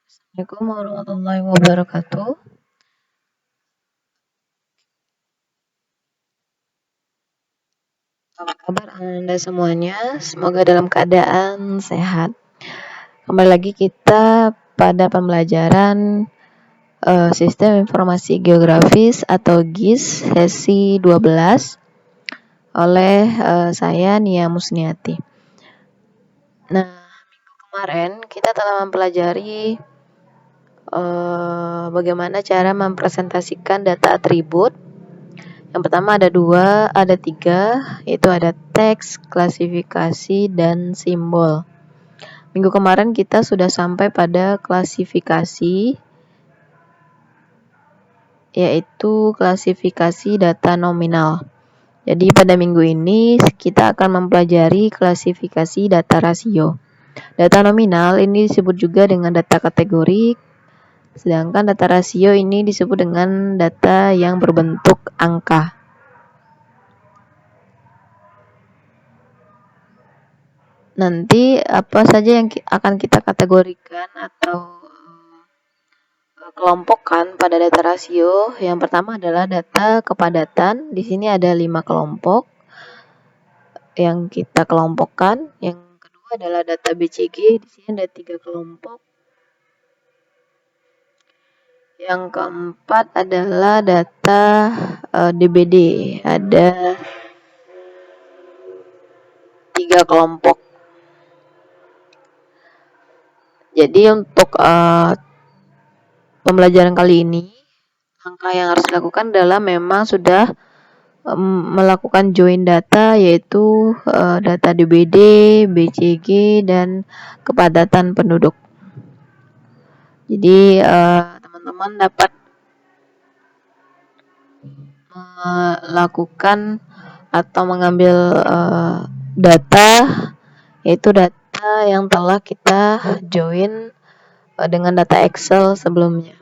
Assalamualaikum warahmatullahi wabarakatuh. Apa kabar Anda semuanya? Semoga dalam keadaan sehat. Kembali lagi kita pada pembelajaran Sistem Informasi Geografis atau GIS sesi 12 oleh saya Nia Musniati. Nah, minggu kemarin kita telah mempelajari bagaimana cara mempresentasikan data atribut. Yang pertama ada tiga, yaitu ada teks, klasifikasi, dan simbol. Minggu kemarin kita sudah sampai pada klasifikasi, yaitu klasifikasi data nominal. Jadi pada minggu ini kita akan mempelajari klasifikasi data rasio. Data nominal ini disebut juga dengan data kategorik, sedangkan data rasio ini disebut dengan data yang berbentuk angka. Nanti apa saja yang akan kita kategorikan atau kelompokkan pada data rasio. Yang pertama adalah data kepadatan. Di sini ada 5 kelompok yang kita kelompokkan. Yang kedua adalah data BCG. Di sini ada 3 kelompok. Yang keempat adalah data DBD. Ada 3 kelompok. Jadi untuk pembelajaran kali ini, langkah yang harus dilakukan adalah memang sudah melakukan join data, yaitu data DBD, BCG, dan kepadatan penduduk. Jadi teman-teman dapat melakukan atau mengambil data, yaitu data yang telah kita join dengan data Excel sebelumnya.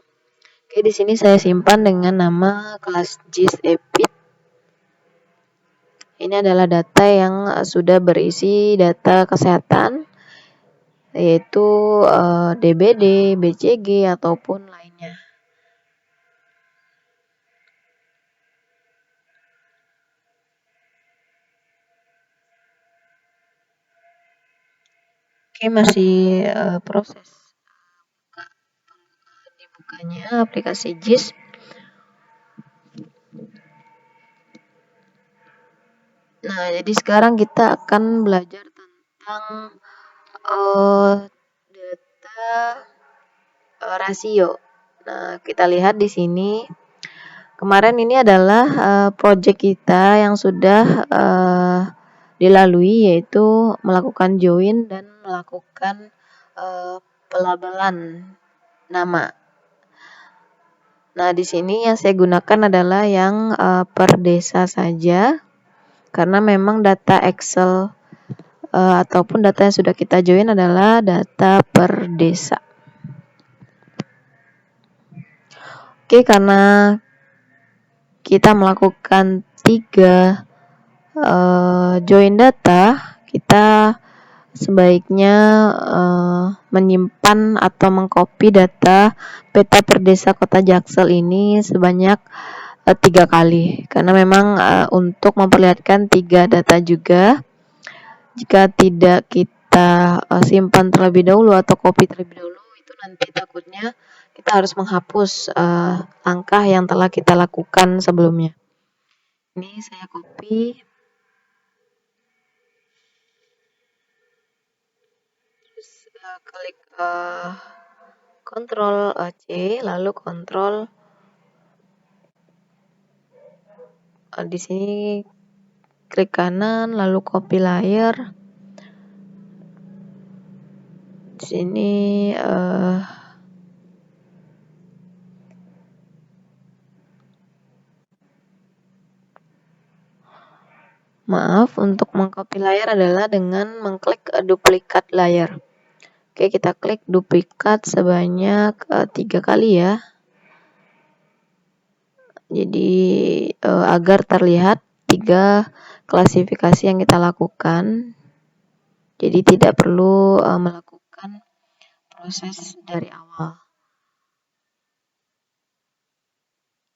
Oke, di sini saya simpan dengan nama kelas GIS EPIT. Ini adalah data yang sudah berisi data kesehatan, yaitu DBD, BCG, ataupun lainnya. Oke, masih proses dibukanya aplikasi GIS. Nah, jadi sekarang kita akan belajar tentang data rasio. Nah, kita lihat di sini. Kemarin ini adalah project kita yang sudah dilalui, yaitu melakukan join dan melakukan pelabelan nama. Nah, di sini yang saya gunakan adalah yang per desa saja, karena memang data Excel ataupun data yang sudah kita join adalah data per desa. Oke, karena kita melakukan 3 join data, kita sebaiknya menyimpan atau mengcopy data peta per desa Kota Jaksel ini sebanyak 3 kali, karena memang untuk memperlihatkan 3 data juga. Jika tidak kita simpan terlebih dahulu atau copy terlebih dahulu, itu nanti takutnya kita harus menghapus langkah yang telah kita lakukan sebelumnya. Ini saya copy. Terus klik Ctrl C, lalu Ctrl di sini klik kanan, lalu copy layer. Di sini maaf, untuk mengcopy layar adalah dengan mengklik duplikat layar. Oke, kita klik duplikat sebanyak 3 kali ya. Jadi agar terlihat 3 klasifikasi yang kita lakukan. Jadi tidak perlu melakukan proses dari awal.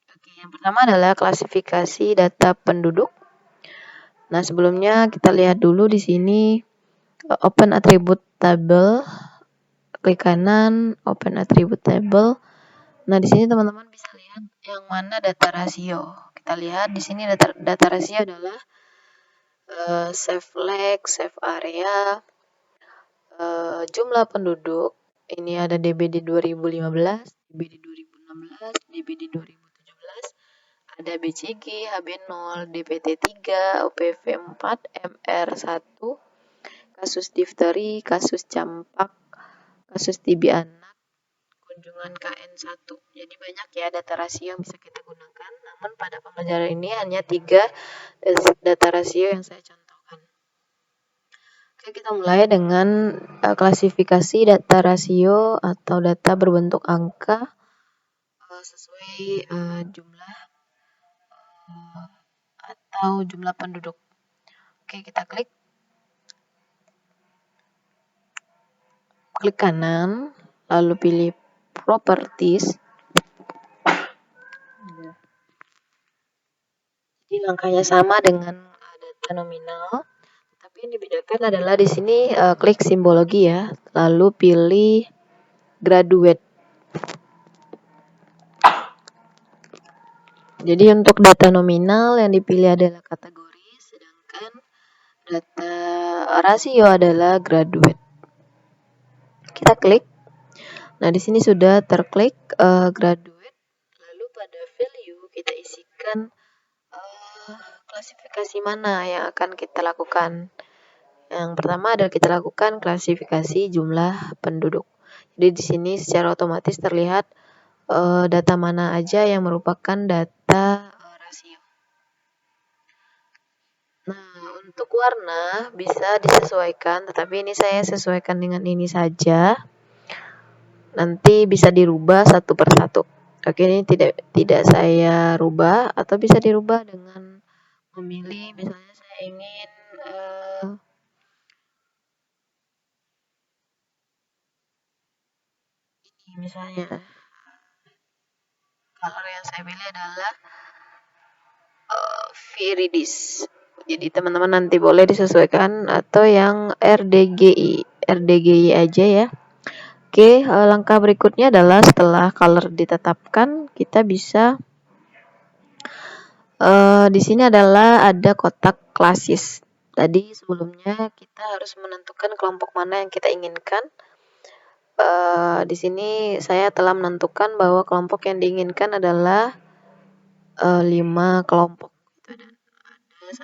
Oke, yang pertama adalah klasifikasi data penduduk. Nah, sebelumnya kita lihat dulu di sini open attribute table. Klik kanan, open attribute table. Nah, di sini teman-teman bisa lihat yang mana data rasio. Kita lihat di sini data rasio adalah save leg, save area, jumlah penduduk. Ini ada DBD 2015, DBD 2016, DBD 2017, ada BCG, HB0, DPT 3, OPV 4, MR 1, kasus difteri, kasus campak, kasus TB anak, kunjungan KN1. Jadi banyak ya data rasio yang bisa kita gunakan. Namun pada pembelajaran ini hanya 3 data rasio yang saya contohkan. Oke, kita mulai dengan klasifikasi data rasio atau data berbentuk angka sesuai jumlah atau jumlah penduduk. Oke, kita klik kanan, lalu pilih properties. Jadi langkahnya sama dengan data nominal, tapi yang dibedakan adalah di sini klik simbologi ya, lalu pilih graduate. Jadi untuk data nominal yang dipilih adalah kategori, sedangkan data rasio adalah graduate. Kita klik. Nah, di sini sudah terklik graduate. Lalu pada value kita isikan klasifikasi mana yang akan kita lakukan. Yang pertama adalah kita lakukan klasifikasi jumlah penduduk. Jadi di sini secara otomatis terlihat data mana aja yang merupakan data rasio. Nah, untuk warna bisa disesuaikan, tetapi ini saya sesuaikan dengan ini saja. Nanti bisa dirubah satu persatu. Oke, ini tidak saya rubah, atau bisa dirubah dengan memilih, misalnya saya ingin ini misalnya color yang saya pilih adalah Viridis. Jadi teman-teman nanti boleh disesuaikan atau yang RDGI aja ya. Oke, langkah berikutnya adalah setelah color ditetapkan, kita bisa di sini adalah ada kotak klasis. Tadi sebelumnya kita harus menentukan kelompok mana yang kita inginkan. Di sini saya telah menentukan bahwa kelompok yang diinginkan adalah 5 kelompok. Ada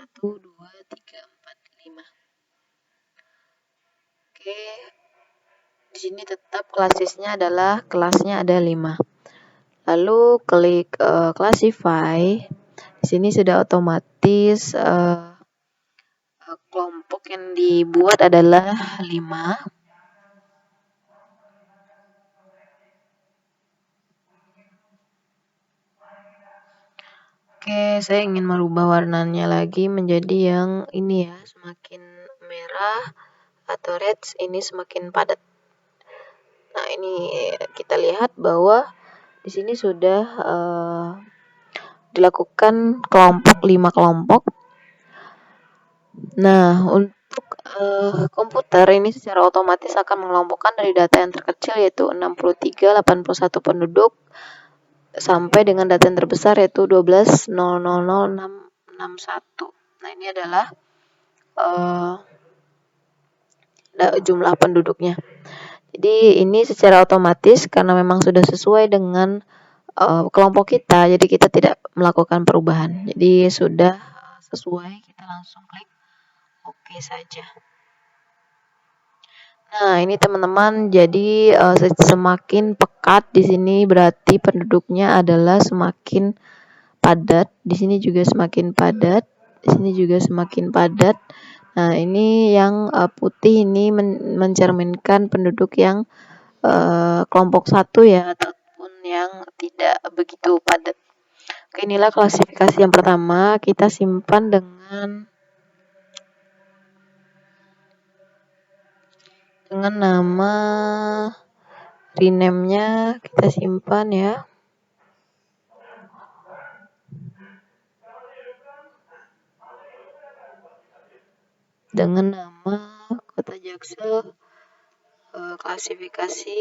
1, 2, 3, 4, 5. Oke. Di sini tetap klasisnya adalah kelasnya ada 5. Lalu klik classify. Di sini sudah otomatis kelompok yang dibuat adalah 5. Oke, saya ingin merubah warnanya lagi menjadi yang ini ya, semakin merah atau red, ini semakin padat. Nah, ini kita lihat bahwa di sini sudah dilakukan 5 kelompok. Nah, untuk komputer ini secara otomatis akan mengelompokkan dari data yang terkecil yaitu 63, 81 penduduk sampai dengan data yang terbesar yaitu 12,000,661. Nah, ini adalah jumlah penduduknya. Jadi ini secara otomatis karena memang sudah sesuai dengan kelompok kita, jadi kita tidak melakukan perubahan. Jadi sudah sesuai, kita langsung klik OK saja. Nah, ini teman-teman, jadi semakin pekat di sini berarti penduduknya adalah semakin padat. Di sini juga semakin padat. Di sini juga semakin padat. Nah, ini yang putih ini mencerminkan penduduk yang kelompok 1 ya, ataupun yang tidak begitu padat. Oke, inilah klasifikasi yang pertama. Kita simpan dengan nama rename-nya kita simpan ya. Dengan nama Kota Jaksel, klasifikasi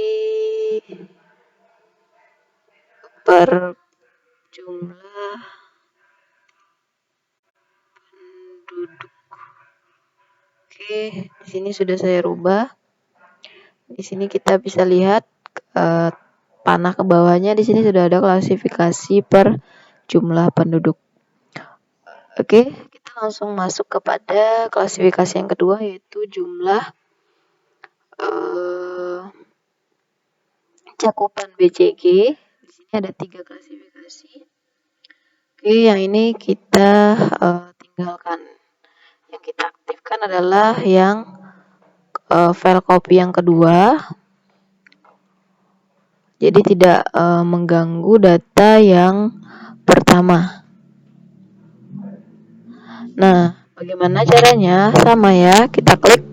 per jumlah penduduk. Oke, di sini sudah saya rubah. Di sini kita bisa lihat panah ke bawahnya, di sini sudah ada klasifikasi per jumlah penduduk. Oke, kita langsung masuk kepada klasifikasi yang kedua, yaitu jumlah cakupan BCG. Di sini ada 3 klasifikasi. Oke, yang ini kita tinggalkan. Yang kita aktifkan adalah yang file copy yang kedua. Jadi tidak mengganggu data yang pertama. Nah, bagaimana caranya? Sama ya, kita klik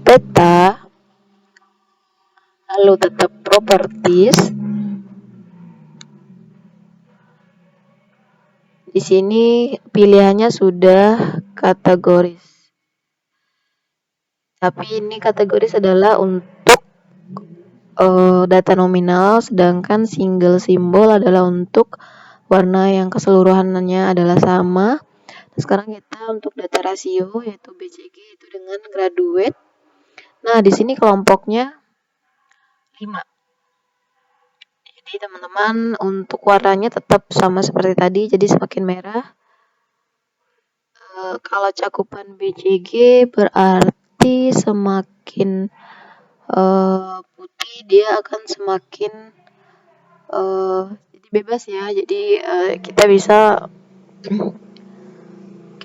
peta, lalu tetap properties. Di sini pilihannya sudah kategoris. Tapi ini kategoris adalah untuk data nominal, sedangkan single simbol adalah untuk warna yang keseluruhannya adalah sama. Sekarang kita untuk data rasio, yaitu BCG itu dengan graduate. Nah, di sini kelompoknya 5. Jadi teman-teman untuk warnanya tetap sama seperti tadi, jadi semakin merah. Kalau cakupan BCG berarti semakin putih dia akan semakin jadi bebas ya. Jadi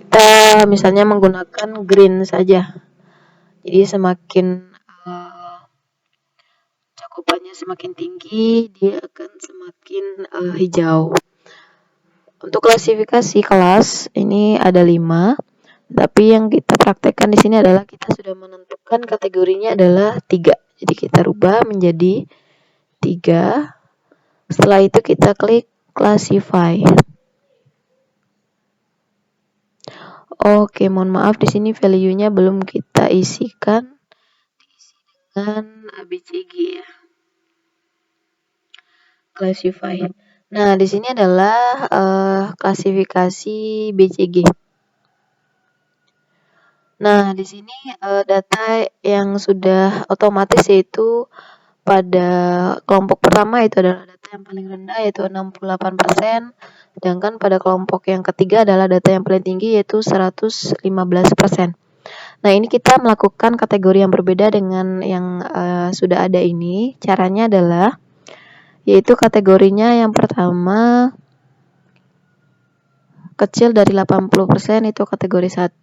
kita misalnya menggunakan green saja. Jadi semakin cakupannya semakin tinggi, dia akan semakin hijau. Untuk klasifikasi kelas ini ada 5. Tapi yang kita praktekkan di sini adalah kita sudah menentukan kategorinya adalah 3. Jadi kita rubah menjadi 3. Setelah itu kita klik classify. Oke, mohon maaf di sini value-nya belum kita isikan. Diisi dengan ABCG ya. Classify. Nah, di sini adalah klasifikasi BCG. Nah, di sini data yang sudah otomatis yaitu pada kelompok pertama itu adalah data yang paling rendah yaitu 68%, sedangkan pada kelompok yang ketiga adalah data yang paling tinggi yaitu 115%. Nah, ini kita melakukan kategori yang berbeda dengan yang sudah ada ini. Caranya adalah yaitu kategorinya yang pertama kecil dari 80% itu kategori 1,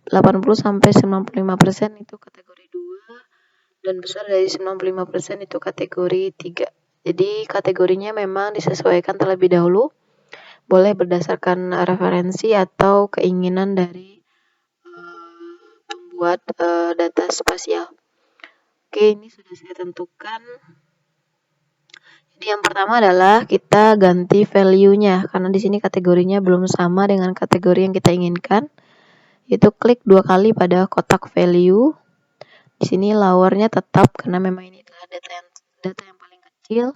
80 sampai 95% itu kategori 2, dan besar dari 95% itu kategori 3. Jadi kategorinya memang disesuaikan terlebih dahulu, boleh berdasarkan referensi atau keinginan dari pembuat data spasial. Oke, ini sudah saya tentukan. Jadi yang pertama adalah kita ganti value-nya karena di sini kategorinya belum sama dengan kategori yang kita inginkan. Yaitu klik 2 kali pada kotak value. Di sini lower-nya tetap karena memang ini adalah data yang paling kecil.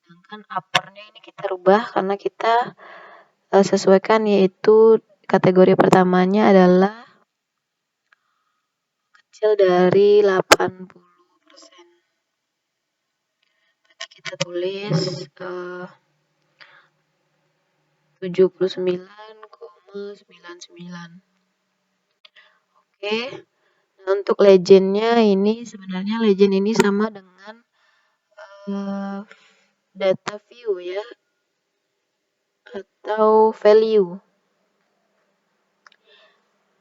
Sedangkan upper-nya ini kita rubah karena kita sesuaikan yaitu kategori pertamanya adalah kecil dari 80%. Kita tulis 79,99. Oke. Nah, untuk legend-nya ini sebenarnya legend ini sama dengan data view ya atau value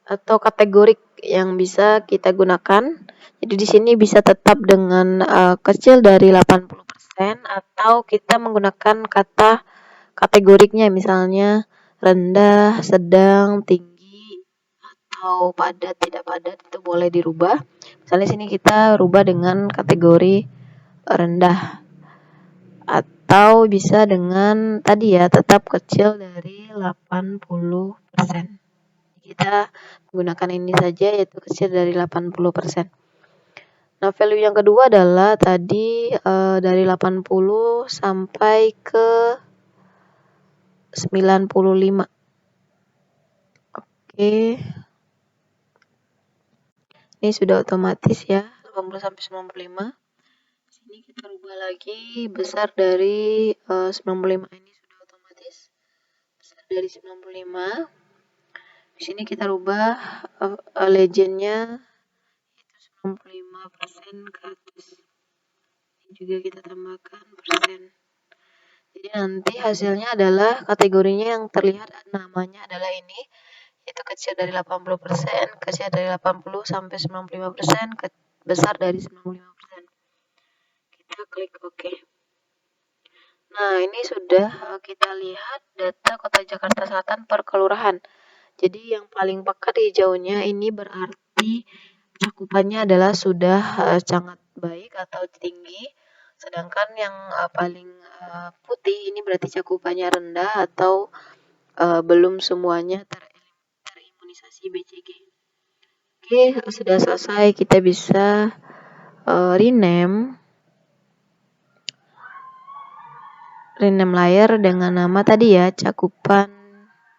atau kategorik yang bisa kita gunakan. Jadi di sini bisa tetap dengan kecil dari 80% atau kita menggunakan kata kategoriknya misalnya rendah, sedang, tinggi atau padat, tidak padat itu boleh dirubah. Misalnya sini kita rubah dengan kategori rendah, atau bisa dengan tadi ya, tetap kecil dari 80%. Kita menggunakan ini saja, yaitu kecil dari 80%. Nah, value yang kedua adalah tadi dari 80 sampai ke 95. Oke. Ini sudah otomatis ya, 80 sampai 95. Sini kita rubah lagi, besar dari 95 ini sudah otomatis. Besar dari 95. Di sini kita rubah legendnya itu 95% ke atas. Ini juga kita tambahkan persen. Jadi nanti hasilnya adalah kategorinya yang terlihat namanya adalah ini, yaitu kecil dari 80%, kecil dari 80 sampai 95%, besar dari 95%. Kita klik OK. Nah, ini sudah kita lihat data Kota Jakarta Selatan per kelurahan. Jadi yang paling pekat hijaunya ini berarti cakupannya adalah sudah sangat baik atau tinggi. Sedangkan yang paling putih ini berarti cakupannya rendah atau belum semuanya terimunisasi BCG. Oke, sudah selesai. Kita bisa rename layer dengan nama tadi ya, cakupan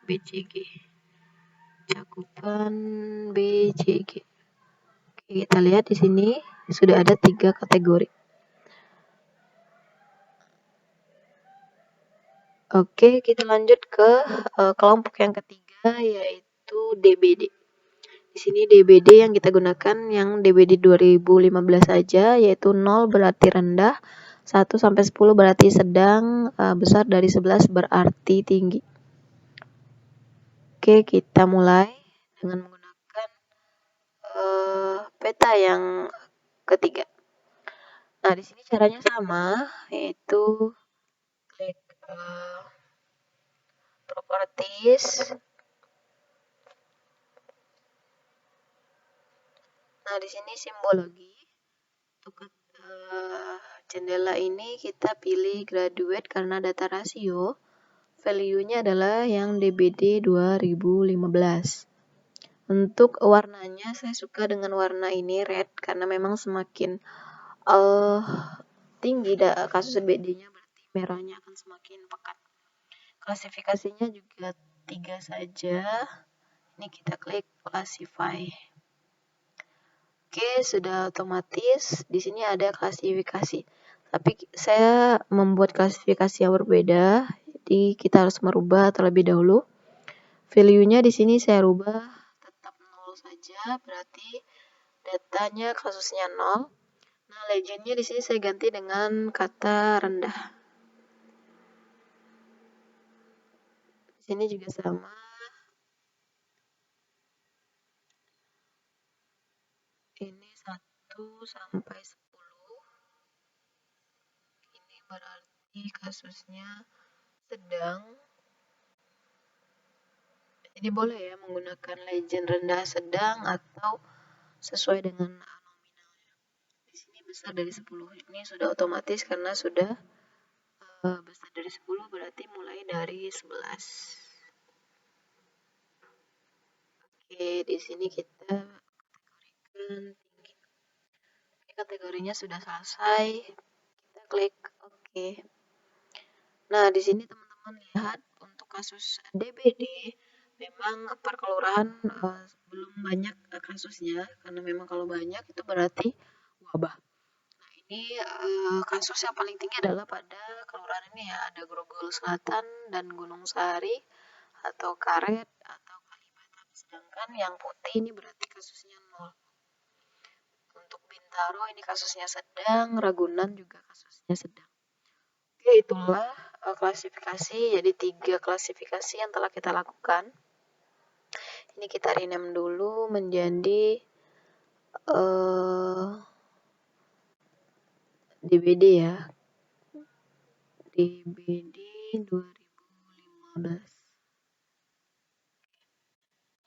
BCG. Cakupan BCG. Oke, kita lihat di sini sudah ada 3 kategori. Oke, kita lanjut ke kelompok yang ketiga, yaitu DBD. Di sini DBD yang kita gunakan yang DBD 2015 saja, yaitu 0 berarti rendah, 1 sampai 10 berarti sedang, besar dari 11 berarti tinggi. Oke, kita mulai dengan menggunakan peta yang ketiga. Nah, di sini caranya sama, yaitu klik properties. Nah, di sini simbologi. Untuk jendela ini kita pilih graduate karena data rasio. Value-nya adalah yang DBD 2015. Untuk warnanya saya suka dengan warna ini red karena memang semakin tinggi kasus DBD-nya berarti merahnya akan semakin pekat. Klasifikasinya juga 3 saja. Ini kita klik classify. Oke, sudah otomatis. Di sini ada klasifikasi. Tapi saya membuat klasifikasi yang berbeda. Jadi kita harus merubah terlebih dahulu. Value-nya di sini saya rubah tetap 0 saja, berarti datanya kasusnya 0. Nah, legend-nya di sini saya ganti dengan kata rendah. Di sini juga sama. Ini 1 sampai 10. Ini berarti kasusnya sedang. Jadi boleh ya menggunakan legend rendah sedang atau sesuai dengan nominalnya. Di sini besar dari 10. Ini sudah otomatis karena sudah besar dari 10 berarti mulai dari 11. Oke, di sini kita kategorikan tinggi. Oke, kategorinya sudah selesai. Kita klik OK. Nah, di sini teman-teman lihat untuk kasus DBD memang per kelurahan belum banyak kasusnya karena memang kalau banyak itu berarti wabah. Nah, ini kasus yang paling tinggi adalah pada kelurahan ini ya, ada Grogol Selatan dan Gunung Sahari atau Karet atau Kalibata. Sedangkan yang putih ini berarti kasusnya 0. Untuk Bintaro ini kasusnya sedang, Ragunan juga kasusnya sedang. Oke, itulah klasifikasi. Jadi 3 klasifikasi yang telah kita lakukan. Ini kita rename dulu menjadi DBD ya. DBD 2015.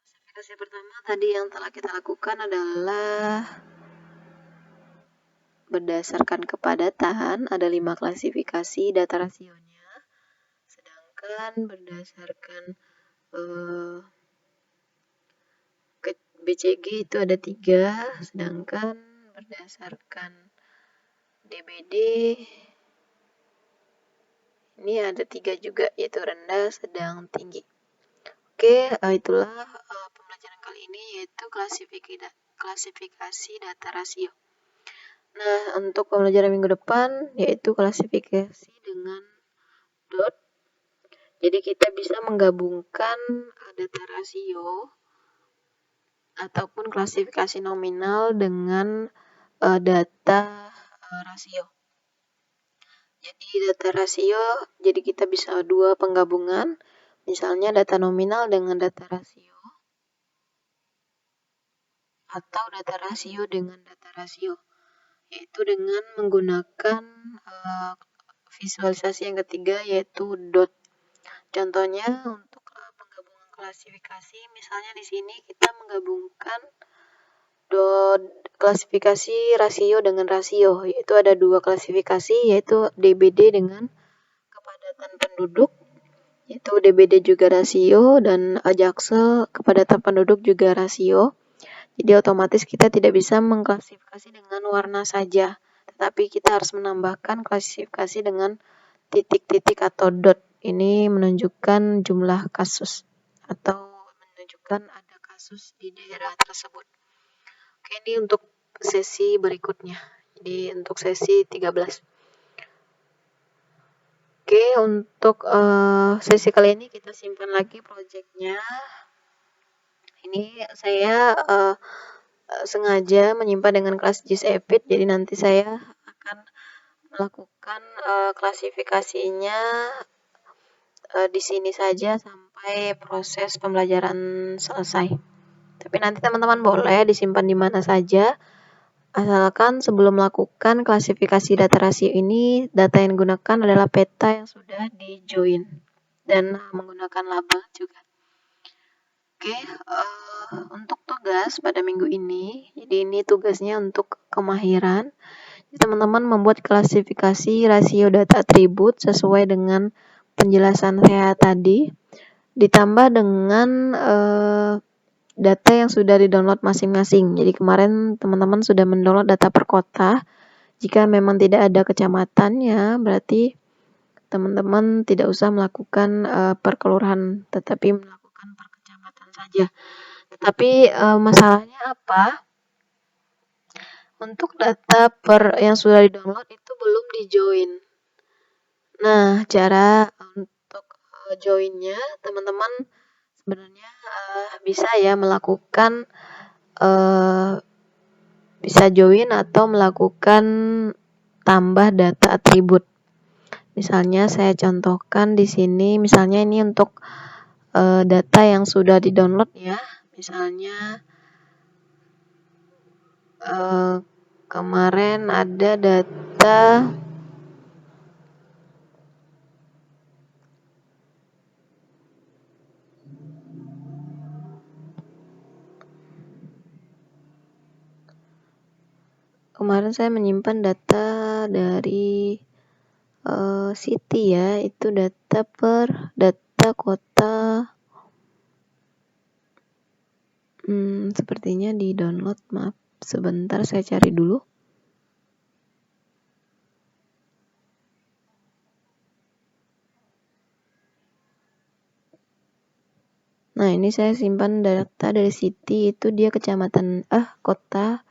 Klasifikasi pertama tadi yang telah kita lakukan adalah berdasarkan kepadatan ada 5 klasifikasi data rasionya, sedangkan berdasarkan BCG itu ada 3, sedangkan berdasarkan DBD ini ada 3 juga, yaitu rendah, sedang, tinggi. Oke, itulah pembelajaran kali ini, yaitu klasifikasi data rasio. Nah, untuk pembelajaran minggu depan, yaitu klasifikasi dengan dot. Jadi kita bisa menggabungkan data rasio ataupun klasifikasi nominal dengan data rasio. Jadi data rasio, jadi kita bisa 2 penggabungan, misalnya data nominal dengan data rasio, atau data rasio dengan data rasio, yaitu dengan menggunakan visualisasi yang ketiga, yaitu dot. Contohnya untuk penggabungan klasifikasi, misalnya di sini kita menggabungkan dot klasifikasi rasio dengan rasio, yaitu ada 2 klasifikasi, yaitu DBD dengan kepadatan penduduk, yaitu DBD juga rasio, dan Jaksel kepadatan penduduk juga rasio. Jadi otomatis kita tidak bisa mengklasifikasi dengan warna saja, tetapi kita harus menambahkan klasifikasi dengan titik-titik atau dot. Ini menunjukkan jumlah kasus atau menunjukkan ada kasus di daerah tersebut. Oke, ini untuk sesi berikutnya. Jadi untuk sesi 13. Oke, untuk sesi kali ini kita simpan lagi projectnya. Ini saya sengaja menyimpan dengan kelas GIS-EVIT, jadi nanti saya akan melakukan klasifikasinya di sini saja sampai proses pembelajaran selesai. Tapi nanti teman-teman boleh disimpan di mana saja, asalkan sebelum melakukan klasifikasi data rasio ini, data yang digunakan adalah peta yang sudah di-join dan menggunakan label juga. Oke, untuk tugas pada minggu ini, jadi ini tugasnya untuk kemahiran. Teman-teman membuat klasifikasi rasio data atribut sesuai dengan penjelasan saya tadi, ditambah dengan data yang sudah di-download masing-masing. Jadi kemarin teman-teman sudah mendownload data per kota. Jika memang tidak ada kecamatannya, berarti teman-teman tidak usah melakukan per kelurahan, tetapi melakukan per kecamatan saja. Tetapi masalahnya apa? Untuk data per yang sudah di-download itu belum di-join. Nah, cara untuk joinnya, teman-teman sebenarnya bisa ya melakukan bisa join atau melakukan tambah data atribut. Misalnya saya contohkan di sini, misalnya ini untuk data yang sudah di-download ya. Misalnya kemarin ada data kemarin saya menyimpan data dari city ya, itu data kota. Sepertinya di download, maaf sebentar saya cari dulu. Nah, ini saya simpan data dari city, itu dia kecamatan kota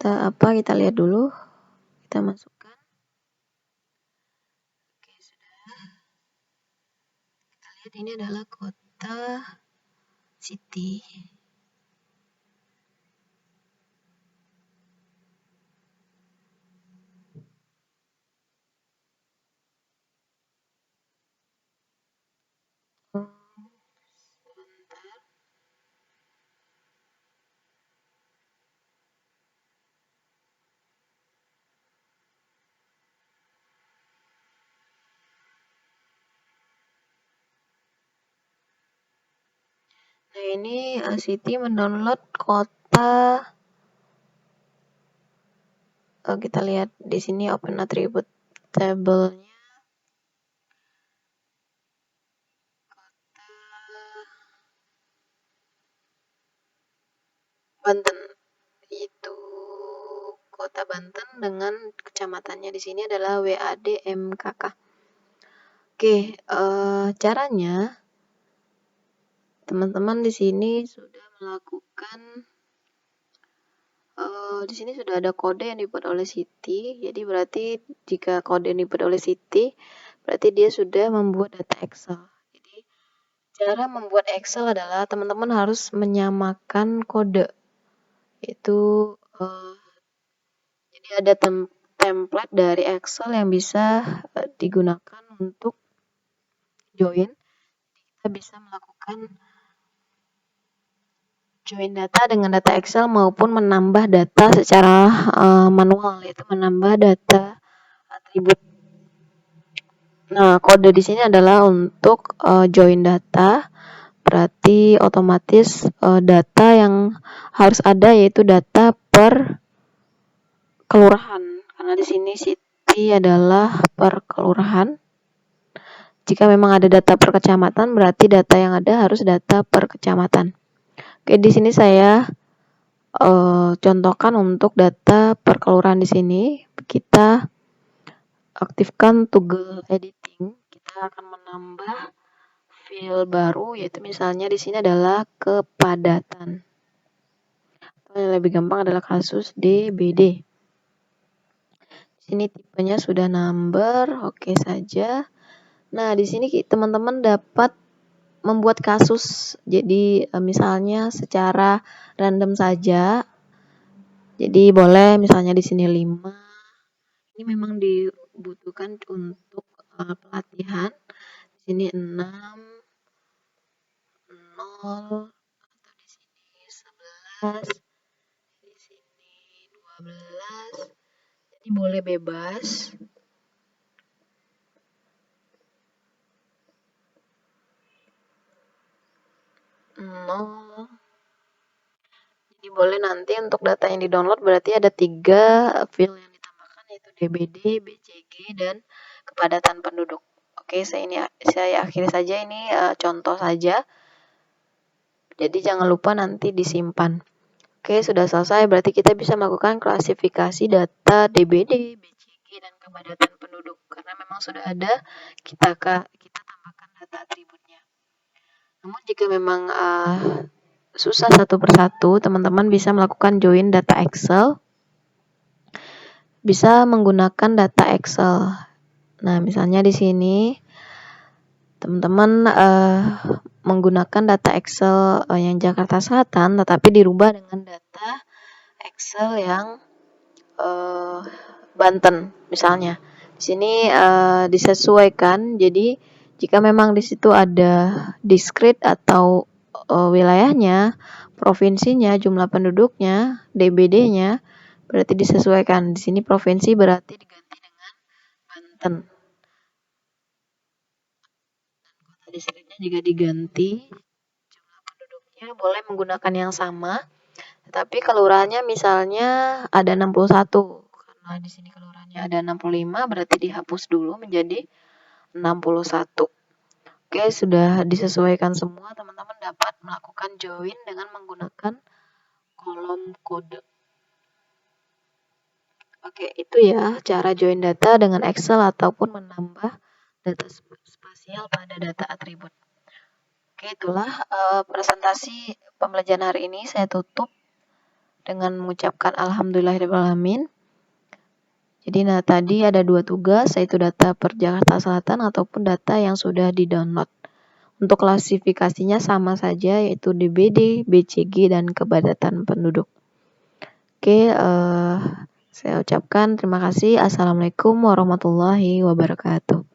apa, kita lihat dulu. Kita masukkan. Oke, sudah. Kita lihat ini adalah kota city. Sebentar. Nah, ini Siti mendownload data. Kita lihat di sini open attribute table-nya. Banten. Itu Kota Banten dengan kecamatannya di sini adalah WAD-MKK. Oke, caranya teman-teman di sini sudah melakukan di sini sudah ada kode yang dibuat oleh Siti. Jadi berarti jika kode yang dibuat oleh Siti, berarti dia sudah membuat data Excel. Jadi cara membuat Excel adalah teman-teman harus menyamakan kode. Itu jadi ada template dari Excel yang bisa digunakan untuk join. Kita bisa melakukan join data dengan data Excel maupun menambah data secara manual, yaitu menambah data atribut. Nah, kode di sini adalah untuk join data, berarti otomatis data yang harus ada yaitu data per kelurahan. Karena di sini Siti adalah per kelurahan. Jika memang ada data per kecamatan, berarti data yang ada harus data per kecamatan. Oke, di sini saya contohkan untuk data per kelurahan di sini. Kita aktifkan toggle editing. Kita akan menambah field baru, yaitu misalnya di sini adalah kepadatan. Atau yang lebih gampang adalah kasus DBD. Di sini tipenya sudah number, oke saja. Nah, di sini teman-teman dapat membuat kasus. Jadi misalnya secara random saja. Jadi boleh misalnya di sini 5. Ini memang dibutuhkan untuk pelatihan. Di sini 6, 0, atau di sini 11, di sini 12. Jadi boleh bebas. 0. Jadi boleh nanti untuk data yang di-download berarti ada 3 field yang ditambahkan, yaitu DBD, BCG, dan kepadatan penduduk. Oke, saya akhiri saja ini contoh saja. Jadi jangan lupa nanti disimpan. Oke, sudah selesai. Berarti kita bisa melakukan klasifikasi data DBD, BCG, dan kepadatan penduduk. Karena memang sudah ada, kita tambahkan data atributnya. Namun jika memang susah satu persatu, teman-teman bisa melakukan join data Excel. Bisa menggunakan data Excel. Nah, misalnya di sini teman-teman menggunakan data Excel yang Jakarta Selatan, tetapi dirubah dengan data Excel yang Banten, misalnya. Di sini disesuaikan. Jadi jika memang di situ ada discrete atau wilayahnya, provinsinya, jumlah penduduknya, DBD-nya, berarti disesuaikan. Di sini provinsi berarti diganti dengan Banten. Kota distriknya juga diganti. Jumlah penduduknya boleh menggunakan yang sama, tetapi kelurahannya misalnya ada 61. Karena di sini kelurahannya ada 65, berarti dihapus dulu menjadi 61. Oke, sudah disesuaikan semua. Teman-teman dapat melakukan join dengan menggunakan kolom kode. Oke, itu ya cara join data dengan Excel ataupun menambah data spasial pada data atribut. Oke, itulah presentasi pembelajaran hari ini. Saya tutup dengan mengucapkan alhamdulillahirrahmanirrahim. Jadi tadi ada 2 tugas, yaitu data per Jakarta Selatan ataupun data yang sudah di-download. Untuk klasifikasinya sama saja, yaitu DBD, BCG, dan kepadatan penduduk. Oke, saya ucapkan terima kasih. Assalamualaikum warahmatullahi wabarakatuh.